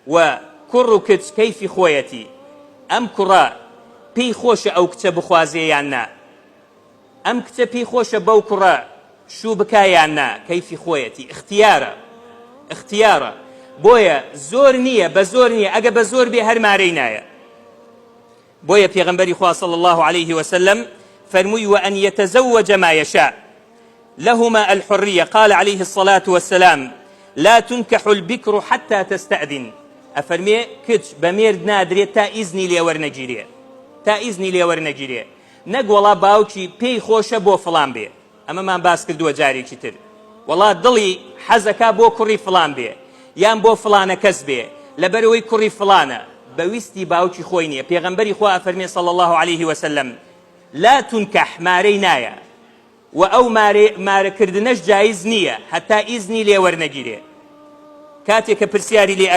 و کوڕ و کچ کەیفی خۆیەتی ئەم کوڕە پێی خۆشە ئەو کچە بخوازێ یان نا، ئەم کچە پێی خۆشە بەو کوڕە شوو بکا یان نا، کەیفی خۆیەتی اختیارە. بۆیە زۆر نییە، بە زۆر نییە، ئەگە بە زۆر بێ هەر مارەی نایە. بۆیە پێغەمبەری خوا صلی الله عليه وسلم فرمووی وأن يتزوج ما يشاء لهما الحرية. قال عليه الصلاة والسلام لا تنكح البكر حتى تستأذن. أفرمي كتش بميرد نادري تا إذني لي ورنجيري نەک وەڵا باوکی پێی خۆشە بۆ فڵان بێ، ئەمە مان باس کردووە جارێکی تر، وەڵا دڵی حەزەکە بۆ کوڕی فڵان بێ یان بۆ فڵانە کەس بێ لەبەرەوەی کوڕی فڵانە، بەویستی باوکی خۆی نییە. پێغەمبەری خوا ئەفەرمێ صلی الله عليه وسلم لا تنكح مارەی نایە و ئەو مارەکردنەش جایز نییە هەتا ئیزنی لێ وەرنەگیرێ. کاتێک کە پرسیاری لێ